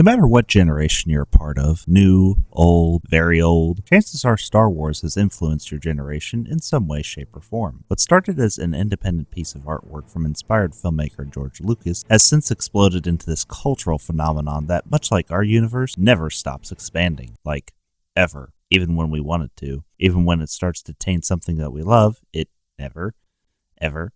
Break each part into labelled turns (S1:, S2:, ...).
S1: No matter what generation you're a part of, new, old, very old, chances are Star Wars has influenced your generation in some way, shape, or form. What started as an independent piece of artwork from inspired filmmaker George Lucas has since exploded into this cultural phenomenon that, much like our universe, never stops expanding. Like, ever. Even when we want it to. Even when it starts to taint something that we love, it never, ever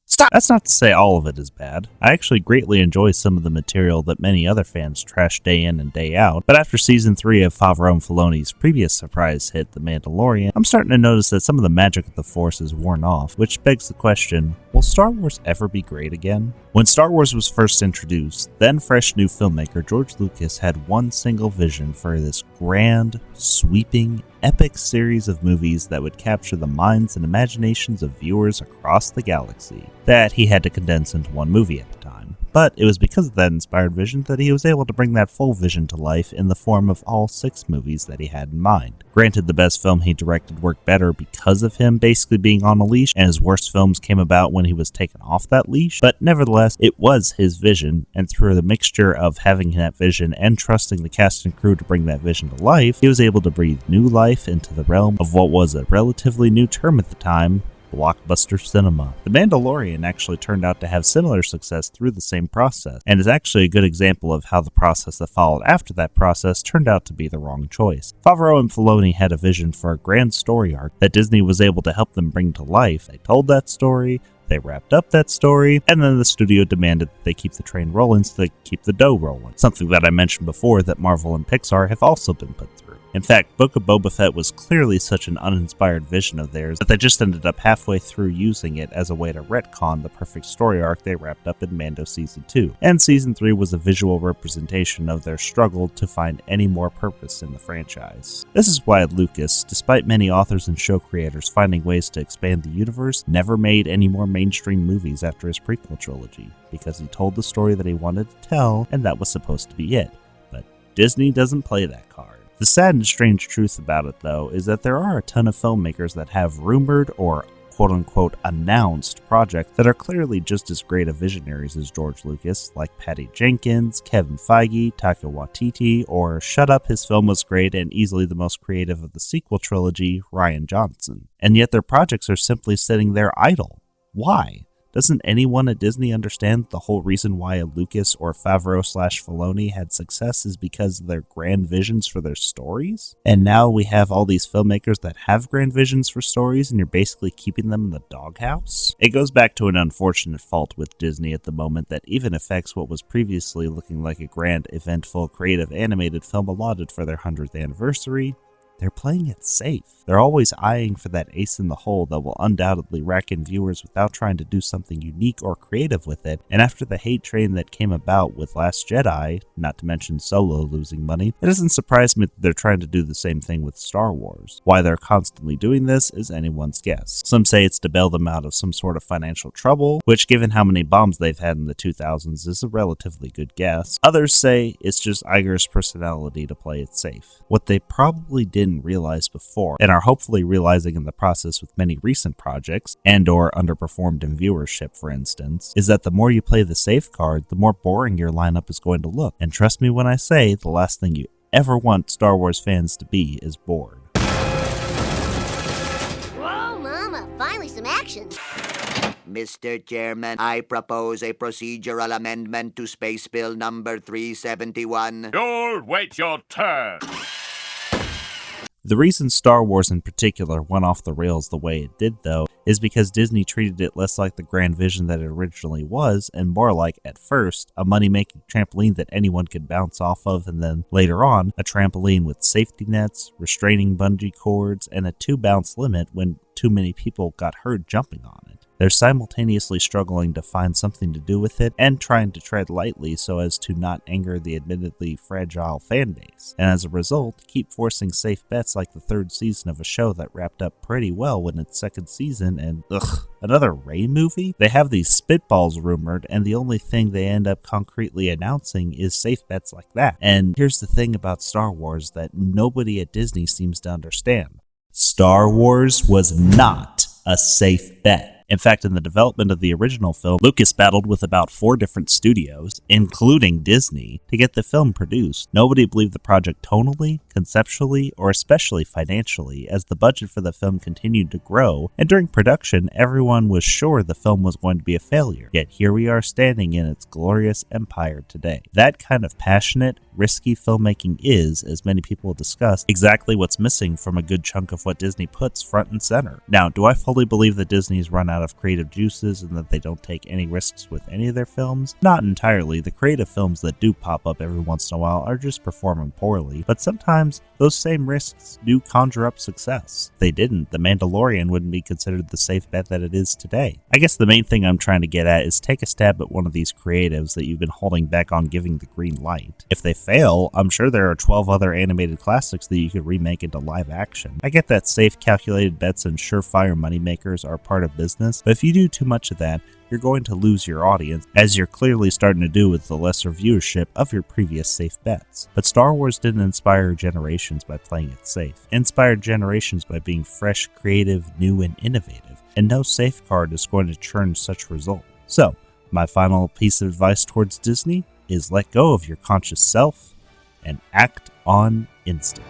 S1: stop! That's not to say all of it is bad. I actually greatly enjoy some of the material that many other fans trash day in and day out, but after Season 3 of Favreau and Filoni's previous surprise hit, The Mandalorian, I'm starting to notice that some of the magic of the Force is worn off, which begs the question, will Star Wars ever be great again? When Star Wars was first introduced, then fresh new filmmaker George Lucas had one single vision for this grand, sweeping, epic series of movies that would capture the minds and imaginations of viewers across the galaxy, that he had to condense into one movie at the time. But it was because of that inspired vision that he was able to bring that full vision to life in the form of all 6 movies that he had in mind. Granted, the best film he directed worked better because of him basically being on a leash, and his worst films came about when he was taken off that leash, but nevertheless, it was his vision, and through the mixture of having that vision and trusting the cast and crew to bring that vision to life, he was able to breathe new life into the realm of what was a relatively new term at the time, blockbuster cinema. The Mandalorian actually turned out to have similar success through the same process, and is actually a good example of how the process that followed after that process turned out to be the wrong choice. Favreau and Filoni had a vision for a grand story arc that Disney was able to help them bring to life. They told that story, they wrapped up that story, and then the studio demanded that they keep the train rolling so they keep the dough rolling. Something that I mentioned before that Marvel and Pixar have also been put through. In fact, Book of Boba Fett was clearly such an uninspired vision of theirs that they just ended up halfway through using it as a way to retcon the perfect story arc they wrapped up in Mando Season 2. And Season 3 was a visual representation of their struggle to find any more purpose in the franchise. This is why Lucas, despite many authors and show creators finding ways to expand the universe, never made any more mainstream movies after his prequel trilogy, because he told the story that he wanted to tell, and that was supposed to be it. But Disney doesn't play that card. The sad and strange truth about it, though, is that there are a ton of filmmakers that have rumored or quote-unquote announced projects that are clearly just as great of visionaries as George Lucas, like Patty Jenkins, Kevin Feige, Taika Waititi, or shut up, his film was great and easily the most creative of the sequel trilogy, Rian Johnson. And yet their projects are simply sitting there idle. Why? Doesn't anyone at Disney understand the whole reason why a Lucas or Favreau/Filoni had success is because of their grand visions for their stories? And now we have all these filmmakers that have grand visions for stories and you're basically keeping them in the doghouse? It goes back to an unfortunate fault with Disney at the moment that even affects what was previously looking like a grand, eventful, creative animated film allotted for their 100th anniversary. They're playing it safe. They're always eyeing for that ace in the hole that will undoubtedly rack in viewers without trying to do something unique or creative with it, and after the hate train that came about with Last Jedi, not to mention Solo losing money, it doesn't surprise me that they're trying to do the same thing with Star Wars. Why they're constantly doing this is anyone's guess. Some say it's to bail them out of some sort of financial trouble, which given how many bombs they've had in the 2000s is a relatively good guess. Others say it's just Iger's personality to play it safe. What they probably didn't realize before, and are hopefully realizing in the process with many recent projects, and or underperformed in viewership for instance, is that the more you play the safe card, the more boring your lineup is going to look. And trust me when I say, the last thing you ever want Star Wars fans to be is bored.
S2: Whoa, Mama, finally some action.
S3: Mr. Chairman, I propose a procedural amendment to Space Bill number 371.
S4: You'll wait your turn.
S1: The reason Star Wars in particular went off the rails the way it did, though, is because Disney treated it less like the grand vision that it originally was, and more like, at first, a money-making trampoline that anyone could bounce off of, and then, later on, a trampoline with safety nets, restraining bungee cords, and a 2-bounce limit when too many people got hurt jumping on it. They're simultaneously struggling to find something to do with it and trying to tread lightly so as to not anger the admittedly fragile fan base, and as a result, keep forcing safe bets like the 3rd season of a show that wrapped up pretty well in its 2nd season and, another Rey movie? They have these spitballs rumored, and the only thing they end up concretely announcing is safe bets like that. And here's the thing about Star Wars that nobody at Disney seems to understand. Star Wars was not a safe bet. In fact, in the development of the original film, Lucas battled with about 4 different studios, including Disney, to get the film produced. Nobody believed the project tonally, conceptually, or especially financially, as the budget for the film continued to grow, and during production, everyone was sure the film was going to be a failure. Yet here we are standing in its glorious empire today. That kind of passionate, risky filmmaking is, as many people discuss, exactly what's missing from a good chunk of what Disney puts front and center. Now, do I fully believe that Disney's run out of creative juices and that they don't take any risks with any of their films? Not entirely. The creative films that do pop up every once in a while are just performing poorly, but sometimes those same risks do conjure up success. If they didn't, The Mandalorian wouldn't be considered the safe bet that it is today. I guess the main thing I'm trying to get at is take a stab at one of these creatives that you've been holding back on giving the green light. If they fail, I'm sure there are 12 other animated classics that you could remake into live action. I get that safe, calculated bets and surefire moneymakers are part of business, but if you do too much of that, you're going to lose your audience, as you're clearly starting to do with the lesser viewership of your previous safe bets. But Star Wars didn't inspire generations by playing it safe. It inspired generations by being fresh, creative, new, and innovative, and no safeguard is going to churn such results. So, my final piece of advice towards Disney is let go of your conscious self and act on instinct.